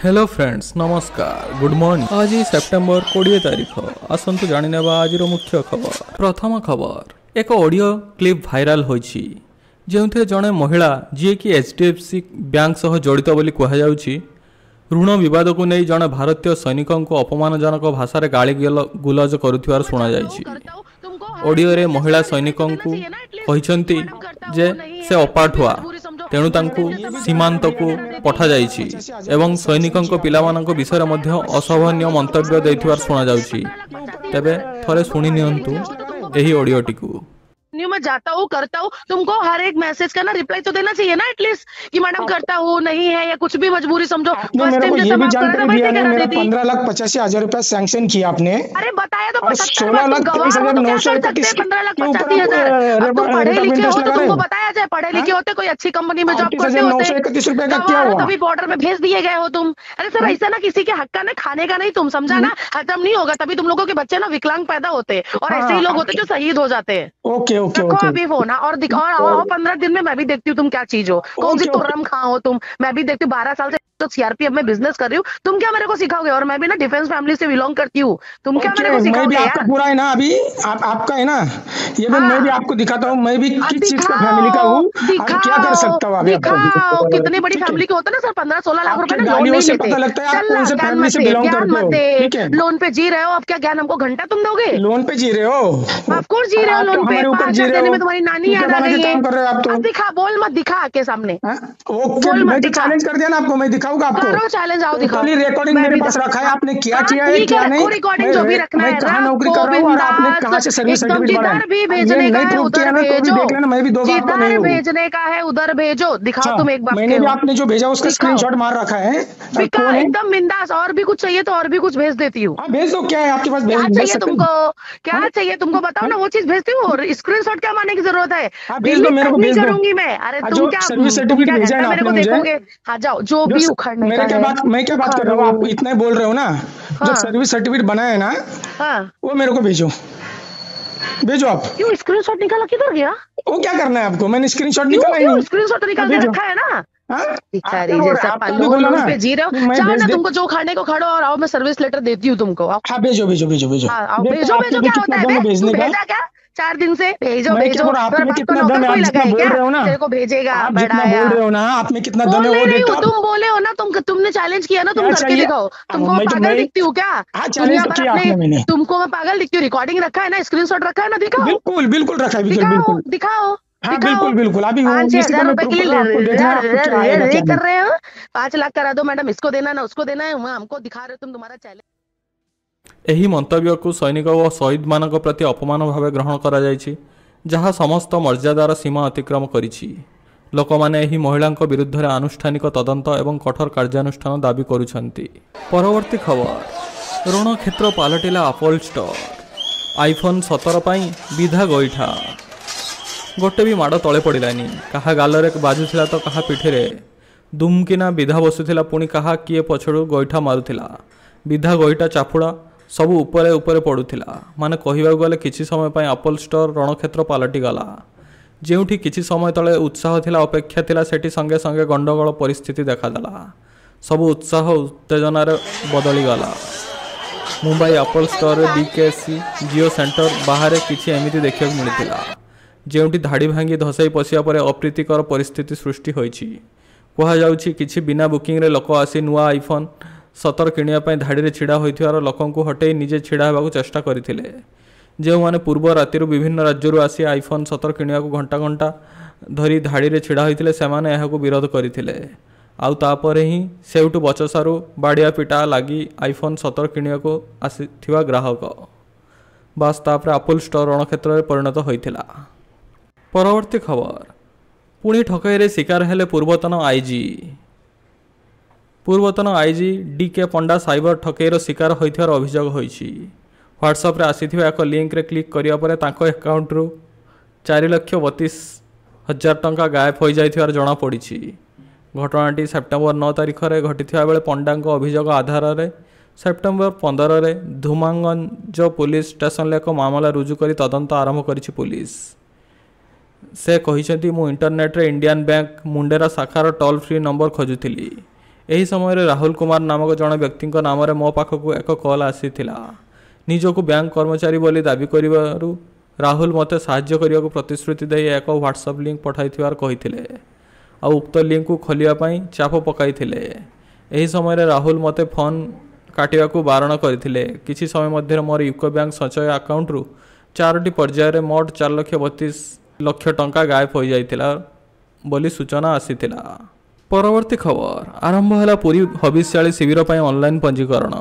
Hello friends नमस्कार good morning. आज September 20 तारिख आसतु जाने आज मुख्य खबर। प्रथम खबर एक ऑडियो क्लिप भाइराल होइछि जेउथे जड़े महिला जी कि HDFC बैंक सह जड़ित बोली कहुछि ऋण विवाद को नहीं जड़े भारतीय सैनिकों को अपमानजनक भाषा गाली गुलज करुथिवार सुना जाइछि। ऑडियो रे महिला सैनिकों को कहिसंती जे से अपाठुआ तेणु तांकु सीमांत को पठा जाइछि एवं सैनिकों को पिलामानंको विषय मध्य असहनीय मंतव्य देथिवार सुना जाउछि। तबे थरे सुनि नियंतु एही ऑडियोटी को। मैं जाता हूँ करता हूँ, तुमको हर एक मैसेज का ना रिप्लाई तो देना चाहिए ना एटलीस्ट कि मैडम करता हूँ नहीं है या कुछ भी मजबूरी समझो। मेरे को ये भी जानकारी दिया नहीं, मेरा 15,85,000 रुपया सैंक्शन किया आपने। अरे बताया तो 16,23,931 15,85,000 पढ़े लिखे हो तो तुमको बताया जाए, पढ़े लिखे होते कोई अच्छी कंपनी में जॉब करते होते 931 रुपए का क्या हुआ? तभी बॉर्डर में भेज दिए गए हो तुम। अरे सर ऐसा ना किसी के हक का ना खाने का नहीं, तुम समझा ना, हजम नहीं होगा तभी तुम लोगों के बच्चे ना विकलांग पैदा होते और ऐसे ही लोग होते जो शहीद हो जाते हैं। ओके ओके रखो अभी फोन और दिखाओ और 15 दिन में मैं भी देखती हूँ तुम क्या चीज हो, कौन सी तुर्रम खां हो तुम। मैं भी देखती हूँ 12 साल से तो CRPF में बिजनेस कर रही हूँ, तुम क्या मेरे को सिखाओगे? और मैं भी ना डिफेंस फैमिली से बिलोंग करती हूँ, तुम क्या मेरे को सिखाओगे यार? आपका पूरा है ना अभी आपका है ना ये भी मैं भी आपको दिखाता हूँ, मैं भी किस चीज का फैमिली का हूँ, क्या कर सकता हूँ अभी दिखाओ। कितनी बड़ी फैमिली के होता है ना सर, 15-16 लाख रुपए ना लोन नहीं लेते। पता लगता है आप कौन से फैमिली से बिलोंग करते हो। लोन पे जी रहे हो, अब क्या ज्ञान हमको घंटा तुम दोगे? लोन पे जी रहे हो, ऑफकोर्स जी रहे हो लोन पे। 5 लाख देने में तुम्हारी नानी याद आ गई है। अब दिखा, बोल मत दिखा के सामने, बोल मत दिखा। चैलेंज कर दिया ना आपको, मैं दिखाऊंगा आपको। चैलेंज आओ दिखाओ। रिकॉर्डिंग मेरे पास रखा है, आपने क्या किया है क्या नहीं। रिकॉर्डिंग जो भी रखना है कहाँ नौकरी कर रहा हूँ और आपने कहाँ से सर्विस सर्टिफिकेट बनाया। जिधर भी भेजने का है उधर भेजो, देख लेना, मैं भी दो बार जिधर भेजने का है उधर भेजो। दिखाओ तुम एक बार। मैंने भी आपने जो भेजा उसका स्क्रीनशॉट मार रखा है एकदम बिंदास। और भी कुछ चाहिए तो और भी कुछ भेज देती हूँ। भेज दो, क्या है आपके पास? क्या चाहिए तुमको, क्या चाहिए तुमको बताओ ना, वो चीज भेजती हूँ। स्क्रीनशॉट क्या मारने की जरूरत है? भेज दो मेरे को, भेज करूंगी मैं। अरे तुम क्या सर्विस सर्टिफिकेट भेजा है मेरे को देखोगे? हाँ जाओ, जो भी उखड़ने का है। मैं क्या बात कर रहा हूँ, आप इतना ही बोल रहे हो ना। जो सर्विस सर्टिफिकेट बनाया है ना वो मेरे को भेजो, भेजो आप। क्यों स्क्रीनशॉट निकाला, किधर गया? वो क्या करना है आपको? मैंने स्क्रीनशॉट निकाला ही नहीं। स्क्रीनशॉट निकाल के रखा है ना। लोन पे जी रहे हो, चाहो ना तुमको जो खाने को खाओ और आओ, मैं सर्विस लेटर देती हूँ तुमको। हाँ भेजो भेजो भेजो भेजो भेजो भेजो। क्या होता है भेजने का? क्या 4 दिन से भेजो भेजो। आपने कितना दम है, आप जितना बोल रहे हो ना, तेरे को भेजेगा। आप जितना बोल रहे हो ना, आप में कितना दम है वो देखो। तुम बोले हो ना, तुमने चैलेंज किया ना, तुम करके दिखाओ। तुमको मैं पागल दिखती हूँ क्या? तुमको मैं पागल दिखती हूँ? रिकॉर्डिंग रखा है ना, स्क्रीनशॉट रखा है ना, दिखाओ। बिल्कुल बिल्कुल रखा है, बिल्कुल दिखाओ। हाँ बिल्कुल बिल्कुल। अभी 5,000 रुपए के लिए कर रहे हो। 5 लाख करा दो मैडम, इसको देना ना उसको देना है, हमको दिखा रहे हो तुम तुम्हारा चैलेंज। एही मंतव्य को सैनिक और शहीद मान प्रति अपमान भाव ग्रहण करा जायछि, जहाँ समस्त मर्यादार सीमा अतिक्रम करिछि। लोक माने एही महिला विरुद्ध में आनुष्ठानिक तदंत एवं कठोर कार्यानुष्ठान दाबी करुछन्ति। परवर्ती खबर, ऋण क्षेत्र पलटिला एप्पल स्टोर। आईफोन 17 पाई विधा गोईठा। गोटे भी माड़ तले पड़ानी, क्या गालरे बाजुला तो क्या पिठे दुमकिना विधा बसुला, पुणी क्या किए पछड़ू गोईठा मारुला। विधा गोईठा चापुड़ा सबू उपरे उपरे पड़ूला। माने कहवाक गले किछि समय पर एप्पल स्टोर रणक्षेत्र पलटिगला। जोठी किछि समय तले उत्साह थिला अपेक्षा थिला, सेठी संगे संगे गंडगोल परिस्थिति देखादेला। सबू उत्साह उत्तेजनार बदलीगला। मुंबई एप्पल स्टोर DKC जियो सेंटर बाहर किछि एमिति देखिବାକୁ मिलिथिला, जोठी धाड़ी भांगी धसाई पशिया पर अप्रीतिकर परिस्थिति सृष्टि होइछि। कहा जाउछि किछि बिना बुकिंग रे लोक आसी नुआ आईफोन 17 किनिया धाड़ी छिड़ा होइथिवार लोकंकु हटेई निजे छिड़ा हेबाकु चेष्टा करथिले। जो माने पूर्व रातिर विभिन्न राज्यरू आसी आईफोन 17 किनियाकु घंटा घंटा धरी धाड़ी छिड़ा होइथिले, सेमाने एहाकु विरोध करथिले। आउ तापरे ही सेउटु बचसारू बाड़िया पिटा लगी आईफोन 17 किनियाकु आसीथिवा ग्राहक बास तापरे एप्पल स्टोर रणक्षेत्र में परिणत होइथिला। परवर्ती खबर, पुणी ठकईरे शिकार हेले पूर्वतन आईजी DK पंडा साइबर ठकईर शिकार होइथिवार अभियोग होइछि। व्हाट्सएप रे आसीथिबा एक लिंक रे क्लिक करिया परे तांको अकाउंट रु 4,32,000 टंका गायब हो जाइथिवार जणा पड़िछि। घटनाटी सेप्टेम्बर 9 तारिख रे घटिथिबा बेले पंडांको अभियोग आधार रे सेप्टेम्बर 15 रे धुमांगंज पुलिस स्टेशन ले एक मामला रुजु करी तदंत आरंभ करिछि पुलिस। से कहिसेंती मु इंटरनेट रे इंडियन बैंक मुंडेरा शाखार टोल फ्री नंबर खोजुथिली। ଏହି ସମୟରେ ରାହୁଲ କୁମାର ନାମକ ଜଣେ ବ୍ୟକ୍ତିଙ୍କ ନାମରେ ମୋ ପାଖକୁ ଏକ କଲ୍ ଆସିଥିଲା। ନିଜକୁ ବ୍ୟାଙ୍କ କର୍ମଚାରୀ ବୋଲି ଦାବି କରିବାରୁ ରାହୁଲ ମୋତେ ସାହାଯ୍ୟ କରିବାକୁ ପ୍ରତିଶ୍ରୁତି ଦେଇ ଏକ ହ୍ୱାଟ୍ସଆପ୍ ଲିଙ୍କ ପଠାଇଥିବାର କହିଥିଲେ ଆଉ ଉକ୍ତ ଲିଙ୍କକୁ ଖୋଲିବା ପାଇଁ ଚାପ ପକାଇଥିଲେ। ଏହି ସମୟରେ ରାହୁଲ ମୋତେ ଫୋନ୍ କାଟିବାକୁ ବାରଣ କରିଥିଲେ। କିଛି ସମୟ ମଧ୍ୟରେ ମୋର ୟୁକୋ ବ୍ୟାଙ୍କ ସଞ୍ଚୟ ଆକାଉଣ୍ଟରୁ 4ଟି ପର୍ଯ୍ୟାୟରେ ମୋଟ 4,32,00,000 ଟଙ୍କା ଗାୟବ ହୋଇଯାଇଥିଲା ବୋଲି ସୂଚନା ଆସିଥିଲା। ପରବର୍ତ୍ତୀ ଖବର ଆରମ୍ଭ ହେଲା ପୁରୀ ହବିଷ୍ୟାଳୀ ଶିବିର ପାଇଁ ଅନଲାଇନ୍ ପଞ୍ଜୀକରଣ।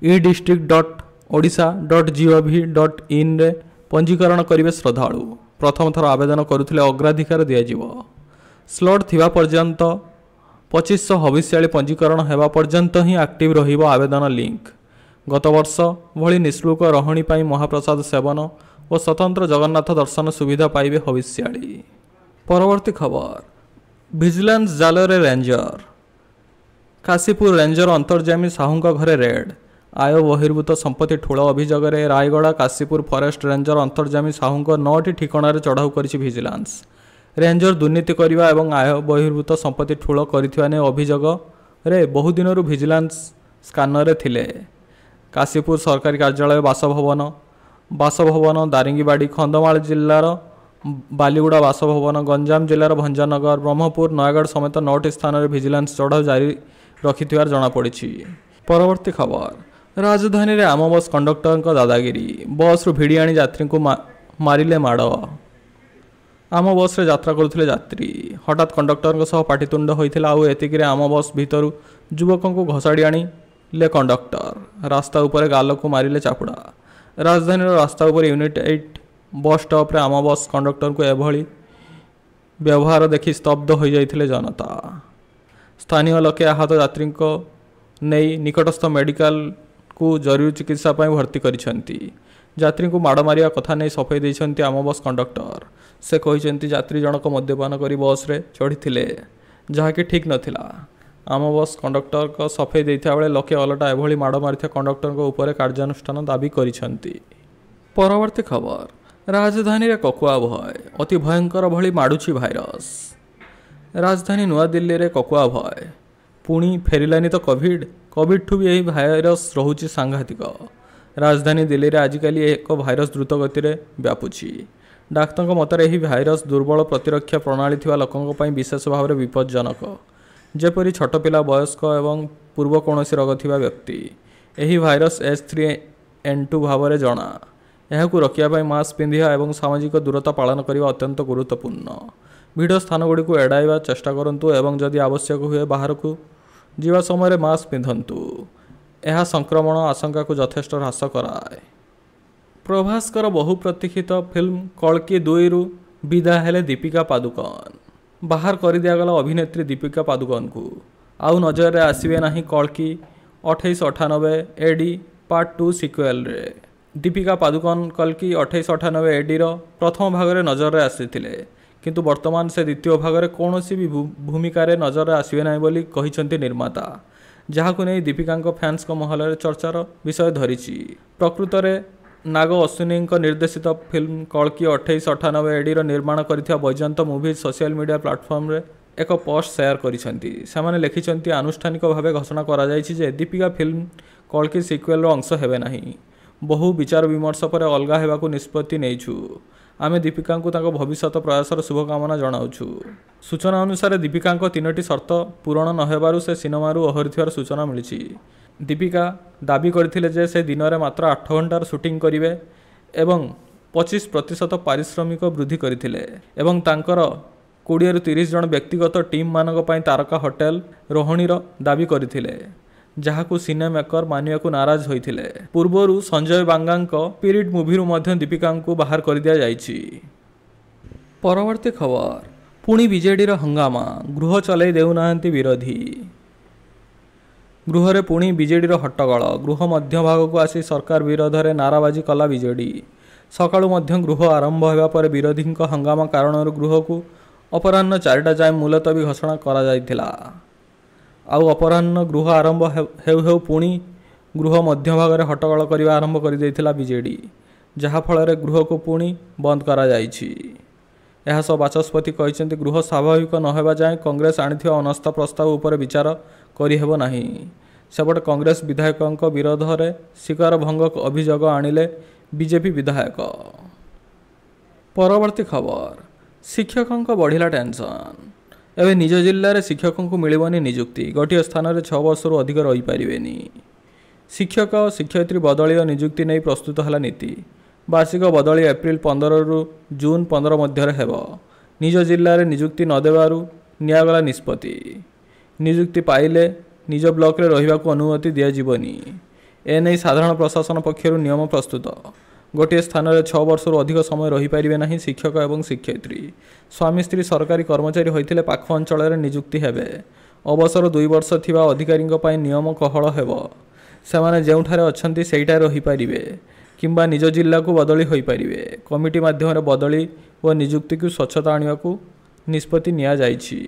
e-district.odisha.gov.in ରେ ପଞ୍ଜୀକରଣ କରିବେ ଶ୍ରଦ୍ଧାଳୁ। ପ୍ରଥମ ଥର ଆବେଦନ କରୁଥିଲେ ଅଗ୍ରାଧିକାର ଦିଆଯିବ। ସ୍ଲଟ୍ ଥିବା ପର୍ଯ୍ୟନ୍ତ 2500 ହବିଷ୍ୟାଳୀ ପଞ୍ଜୀକରଣ ହେବା ପର୍ଯ୍ୟନ୍ତ ହିଁ ଆକ୍ଟିଭ୍ ରହିବ ଆବେଦନ ଲିଙ୍କ। ଗତ ବର୍ଷ ଭଳି ନିଃଶୁଳ୍କ ରହଣି ପାଇଁ ମହାପ୍ରସାଦ ସେବନ ଓ ସ୍ୱତନ୍ତ୍ର ଜଗନ୍ନାଥ ଦର୍ଶନ ସୁବିଧା ପାଇବେ ହବିଷ୍ୟାଳୀ। ପରବର୍ତ୍ତୀ ଖବର ଭିଜିଲାନ୍ସ ଜାଲରେ ରେଞ୍ଜର। କାଶୀପୁର ରେଞ୍ଜର ଅନ୍ତର୍ଯାମୀ ସାହୁଙ୍କ ଘରେ ରେଡ୍। ଆୟ ବହିର୍ଭୂତ ସମ୍ପତ୍ତି ଠୁଳ ଅଭିଯୋଗରେ ରାୟଗଡ଼ା କାଶୀପୁର ଫରେଷ୍ଟ ରେଞ୍ଜର ଅନ୍ତର୍ଯାମୀ ସାହୁଙ୍କ 9ଟି ଠିକଣାରେ ଚଢ଼ାଉ କରିଛି ଭିଜିଲାନ୍ସ। ରେଞ୍ଜର ଦୁର୍ନୀତି କରିବା ଏବଂ ଆୟ ବହିର୍ଭୂତ ସମ୍ପତ୍ତି ଠୁଳ କରିଥିବା ନେଇ ଅଭିଯୋଗରେ ବହୁ ଦିନରୁ ଭିଜିଲାନ୍ସ ସ୍କାନରରେ ଥିଲେ। କାଶୀପୁର ସରକାରୀ କାର୍ଯ୍ୟାଳୟ, ବାସଭବନ ଦାରିଙ୍ଗିବାଡ଼ି, କନ୍ଧମାଳ ଜିଲ୍ଲାର ବାଲିଗୁଡ଼ା ବାସଭବନ, ଗଞ୍ଜାମ ଜିଲ୍ଲାର ଭଞ୍ଜନଗର, ବ୍ରହ୍ମପୁର, ନୟାଗଡ଼ ସମେତ 9ଟି ସ୍ଥାନରେ ଭିଜିଲାନ୍ସ ଚଢ଼ାଉ ଜାରି ରଖିଥିବାର ଜଣାପଡ଼ିଛି। ପରବର୍ତ୍ତୀ ଖବର ରାଜଧାନୀରେ ଆମ ବସ୍ କଣ୍ଡକ୍ଟରଙ୍କ ଦାଦାଗିରି। ବସ୍ରୁ ଭିଡ଼ି ଆଣି ଯାତ୍ରୀଙ୍କୁ ମାରିଲେ ମାଡ଼। ଆମ ବସ୍ରେ ଯାତ୍ରା କରୁଥିଲେ ଯାତ୍ରୀ। ହଠାତ୍ କଣ୍ଡକ୍ଟରଙ୍କ ସହ ପାଟିତୁଣ୍ଡ ହୋଇଥିଲା ଆଉ ଏତିକିରେ ଆମ ବସ୍ ଭିତରୁ ଯୁବକଙ୍କୁ ଘୋଷାଡ଼ି ଆଣିଲେ କଣ୍ଡକ୍ଟର। ରାସ୍ତା ଉପରେ ଗାଲକୁ ମାରିଲେ ଚାପୁଡ଼ା। ରାଜଧାନୀର ରାସ୍ତା ଉପରେ ୟୁନିଟ୍ 8 ବସ୍ ଷ୍ଟପ୍ରେ ଆମ ବସ୍ କଣ୍ଡକ୍ଟରଙ୍କୁ ଏଭଳି ବ୍ୟବହାର ଦେଖି ସ୍ତବ୍ଧ ହୋଇଯାଇଥିଲେ ଜନତା। ସ୍ଥାନୀୟ ଲୋକେ ଆହତ ଯାତ୍ରୀଙ୍କ ନେଇ ନିକଟସ୍ଥ ମେଡିକାଲକୁ ଜରୁରୀ ଚିକିତ୍ସା ପାଇଁ ଭର୍ତ୍ତି କରିଛନ୍ତି। ଯାତ୍ରୀଙ୍କୁ ମାଡ଼ ମାରିବା କଥା ନେଇ ସଫେଇ ଦେଇଛନ୍ତି ଆମ ବସ୍ କଣ୍ଡକ୍ଟର। ସେ କହିଛନ୍ତି ଯାତ୍ରୀ ଜଣକ ମଦ୍ୟପାନ କରି ବସ୍ରେ ଚଢ଼ିଥିଲେ, ଯାହାକି ଠିକ୍ ନଥିଲା। ଆମ ବସ୍ କଣ୍ଡକ୍ଟରଙ୍କ ସଫେଇ ଦେଇଥିବା ବେଳେ ଲୋକେ ଓଲଟା ଏଭଳି ମାଡ଼ ମାରିଥିବା କଣ୍ଡକ୍ଟରଙ୍କ ଉପରେ କାର୍ଯ୍ୟାନୁଷ୍ଠାନ ଦାବି କରିଛନ୍ତି। ପରବର୍ତ୍ତୀ ଖବର ରାଜଧାନୀରେ କକୁଆ ଭୟ। ଅତି ଭୟଙ୍କର ଭଳି ମାଡ଼ୁଛି ଭାଇରସ୍। ରାଜଧାନୀ ନୂଆଦିଲ୍ଲୀରେ କକୁଆ ଭୟ। ପୁଣି ଫେରିଲାନି ତ କୋଭିଡଠୁ ବି ଏହି ଭାଇରସ୍ ରହୁଛି ସାଂଘାତିକ। ରାଜଧାନୀ ଦିଲ୍ଲୀରେ ଆଜିକାଲି ଏକ ଭାଇରସ୍ ଦ୍ରୁତ ଗତିରେ ବ୍ୟାପୁଛି। ଡାକ୍ତରଙ୍କ ମତରେ ଏହି ଭାଇରସ୍ ଦୁର୍ବଳ ପ୍ରତିରକ୍ଷା ପ୍ରଣାଳୀ ଥିବା ଲୋକଙ୍କ ପାଇଁ ବିଶେଷ ଭାବରେ ବିପଜ୍ଜନକ, ଯେପରି ଛୋଟ ପିଲା, ବୟସ୍କ ଏବଂ ପୂର୍ବ କୌଣସି ରୋଗ ଥିବା ବ୍ୟକ୍ତି। ଏହି ଭାଇରସ୍ H3N2 ଭାବରେ ଜଣା। ଏହାକୁ ରୋକିବା ପାଇଁ ମାସ୍କ ପିନ୍ଧିବା ଏବଂ ସାମାଜିକ ଦୂରତା ପାଳନ କରିବା ଅତ୍ୟନ୍ତ ଗୁରୁତ୍ୱପୂର୍ଣ୍ଣ। ଭିଡ଼ ସ୍ଥାନଗୁଡ଼ିକୁ ଏଡ଼ାଇବା ଚେଷ୍ଟା କରନ୍ତୁ ଏବଂ ଯଦି ଆବଶ୍ୟକ ହୁଏ ବାହାରକୁ ଯିବା ସମୟରେ ମାସ୍କ ପିନ୍ଧନ୍ତୁ। ଏହା ସଂକ୍ରମଣ ଆଶଙ୍କାକୁ ଯଥେଷ୍ଟ ହ୍ରାସ କରାଏ। ପ୍ରଭାସଙ୍କର ବହୁ ପ୍ରତୀକ୍ଷିତ ଫିଲ୍ମ କଳ୍କି 2ରୁ ବିଦାୟ ହେଲେ ଦୀପିକା ପାଦୁକୋନ୍। ବାହାର କରିଦିଆଗଲା ଅଭିନେତ୍ରୀ ଦୀପିକା ପାଦୁକୋନ୍ଙ୍କୁ। ଆଉ ନଜରରେ ଆସିବେ ନାହିଁ କଳ୍କି 2898 AD ପାର୍ଟ 2 ସିକ୍ୱେଲରେ। ଦୀପିକା ପାଦୁକୋନ୍ କଲ୍କି 2898 ADର ପ୍ରଥମ ଭାଗରେ ନଜରରେ ଆସିଥିଲେ, କିନ୍ତୁ ବର୍ତ୍ତମାନ ସେ ଦ୍ୱିତୀୟ ଭାଗରେ କୌଣସି ବି ଭୂମିକାରେ ନଜରରେ ଆସିବେ ନାହିଁ ବୋଲି କହିଛନ୍ତି ନିର୍ମାତା, ଯାହାକୁ ନେଇ ଦୀପିକାଙ୍କ ଫ୍ୟାନ୍ସଙ୍କ ମହଲରେ ଚର୍ଚ୍ଚାର ବିଷୟ ଧରିଛି। ପ୍ରକୃତରେ ନାଗ ଅଶ୍ୱିନୀଙ୍କ ନିର୍ଦ୍ଦେଶିତ ଫିଲ୍ମ କଳ୍କି 2898 ADର ନିର୍ମାଣ କରିଥିବା ବୈଜୟନ୍ତ ମୁଭିଜ୍ ସୋସିଆଲ ମିଡ଼ିଆ ପ୍ଲାଟଫର୍ମରେ ଏକ ପୋଷ୍ଟ ସେୟାର କରିଛନ୍ତି। ସେମାନେ ଲେଖିଛନ୍ତି, ଆନୁଷ୍ଠାନିକ ଭାବେ ଘୋଷଣା କରାଯାଇଛି ଯେ ଦୀପିକା ଫିଲ୍ମ କଳ୍କି ସିକ୍ୱେଲର ଅଂଶ ହେବେ ନାହିଁ। ବହୁ ବିଚାର ବିମର୍ଶ ପରେ ଅଲଗା ହେବାକୁ ନିଷ୍ପତ୍ତି ନେଇଛୁ। ଆମେ ଦୀପିକାଙ୍କୁ ତାଙ୍କ ଭବିଷ୍ୟତ ପ୍ରୟାସର ଶୁଭକାମନା ଜଣାଉଛୁ। ସୂଚନା ଅନୁସାରେ ଦୀପିକାଙ୍କ 3ଟି ସର୍ତ୍ତ ପୂରଣ ନ ହେବାରୁ ସେ ସିନେମାରୁ ଓହରିଥିବାର ସୂଚନା ମିଳିଛି। ଦୀପିକା ଦାବି କରିଥିଲେ ଯେ ସେ ଦିନରେ ମାତ୍ର 8 ଘଣ୍ଟାର ସୁଟିଂ କରିବେ ଏବଂ 25% ପାରିଶ୍ରମିକ ବୃଦ୍ଧି କରିଥିଲେ ଏବଂ ତାଙ୍କର 20ରୁ 30 ଜଣ ବ୍ୟକ୍ତିଗତ ଟିମ୍ମାନଙ୍କ ପାଇଁ ତାରକା ହୋଟେଲ ରହଣିର ଦାବି କରିଥିଲେ, ଯାହାକୁ ସିନେମେକର ମାନିବାକୁ ନାରାଜ ହୋଇଥିଲେ। ପୂର୍ବରୁ ସଞ୍ଜୟ ବାଙ୍ଗାଙ୍କ ସ୍ପିରିଟ୍ ମୁଭିରୁ ମଧ୍ୟ ଦୀପିକାଙ୍କୁ ବାହାର କରିଦିଆଯାଇଛି। ପରବର୍ତ୍ତୀ ଖବର ପୁଣି ବିଜେଡିର ହଙ୍ଗାମା, ଗୃହ ଚଲାଇ ଦେଉନାହାନ୍ତି ବିରୋଧୀ। ଗୃହରେ ପୁଣି ବିଜେଡିର ହଟ୍ଟଗୋଳ। ଗୃହ ମଧ୍ୟଭାଗକୁ ଆସି ସରକାର ବିରୋଧରେ ନାରାବାଜି କଲା ବିଜେଡି। ସକାଳୁ ମଧ୍ୟ ଗୃହ ଆରମ୍ଭ ହେବା ପରେ ବିରୋଧୀଙ୍କ ହଙ୍ଗାମା କାରଣରୁ ଗୃହକୁ ଅପରାହ୍ନ 4ଟା ଯାଏଁ ମୁଲତବୀ ଘୋଷଣା କରାଯାଇଥିଲା। ଆଉ ଅପରାହ୍ନ ଗୃହ ଆରମ୍ଭ ହେଉ ହେଉ ପୁଣି ଗୃହ ମଧ୍ୟଭାଗରେ ହଟ୍ଟଗୋଳ କରିବା ଆରମ୍ଭ କରିଦେଇଥିଲା ବିଜେଡି, ଯାହାଫଳରେ ଗୃହକୁ ପୁଣି ବନ୍ଦ କରାଯାଇଛି। ଏହାସହ ବାଚସ୍ପତି କହିଛନ୍ତି ଗୃହ ସ୍ୱାଭାବିକ ନ ହେବା ଯାଏଁ କଂଗ୍ରେସ ଆଣିଥିବା ଅନାସ୍ଥା ପ୍ରସ୍ତାବ ଉପରେ ବିଚାର କରିହେବ ନାହିଁ। ସେପଟେ କଂଗ୍ରେସ ବିଧାୟକଙ୍କ ବିରୋଧରେ ସ୍ୱୀକାର ଭଙ୍ଗ ଅଭିଯୋଗ ଆଣିଲେ ବିଜେପି ବିଧାୟକ। ପରବର୍ତ୍ତୀ ଖବର, ଶିକ୍ଷକଙ୍କ ବଢ଼ିଲା ଟେନସନ୍। ଏବେ ନିଜ ଜିଲ୍ଲାରେ ଶିକ୍ଷକଙ୍କୁ ମିଳିବନି ନିଯୁକ୍ତି, ଗୋଟିଏ ସ୍ଥାନରେ 6 ବର୍ଷରୁ ଅଧିକ ରହିପାରିବେନି। ଶିକ୍ଷକ ଓ ଶିକ୍ଷୟିତ୍ରୀ ବଦଳି ଓ ନିଯୁକ୍ତି ନେଇ ପ୍ରସ୍ତୁତ ହେଲା ନୀତି। ବାର୍ଷିକ ବଦଳି ଏପ୍ରିଲ 15ରୁ ଜୁନ 15 ମଧ୍ୟରେ ହେବ। ନିଜ ଜିଲ୍ଲାରେ ନିଯୁକ୍ତି ନ ଦେବାରୁ ନିଆଗଲା ନିଷ୍ପତ୍ତି। ନିଯୁକ୍ତି ପାଇଲେ ନିଜ ବ୍ଲକରେ ରହିବାକୁ ଅନୁମତି ଦିଆଯିବନି। ଏନେଇ ସାଧାରଣ ପ୍ରଶାସନ ପକ୍ଷରୁ ନିୟମ ପ୍ରସ୍ତୁତ। ଗୋଟିଏ ସ୍ଥାନରେ 6 ବର୍ଷରୁ ଅଧିକ ସମୟ ରହିପାରିବେ ନାହିଁ ଶିକ୍ଷକ ଏବଂ ଶିକ୍ଷୟିତ୍ରୀ। ସ୍ୱାମୀ ସ୍ତ୍ରୀ ସରକାରୀ କର୍ମଚାରୀ ହୋଇଥିଲେ ପାଖ ଅଞ୍ଚଳରେ ନିଯୁକ୍ତି ହେବେ। ଅବସର 2 ବର୍ଷ ଥିବା ଅଧିକାରୀଙ୍କ ପାଇଁ ନିୟମ କୋହଳ ହେବ। ସେମାନେ ଯେଉଁଠାରେ ଅଛନ୍ତି ସେଇଠାରେ ରହିପାରିବେ କିମ୍ବା ନିଜ ଜିଲ୍ଲାକୁ ବଦଳି ହୋଇପାରିବେ। କମିଟି ମାଧ୍ୟମରେ ବଦଳି ଓ ନିଯୁକ୍ତିକୁ ସ୍ୱଚ୍ଛତା ଆଣିବାକୁ ନିଷ୍ପତ୍ତି ନିଆଯାଇଛି।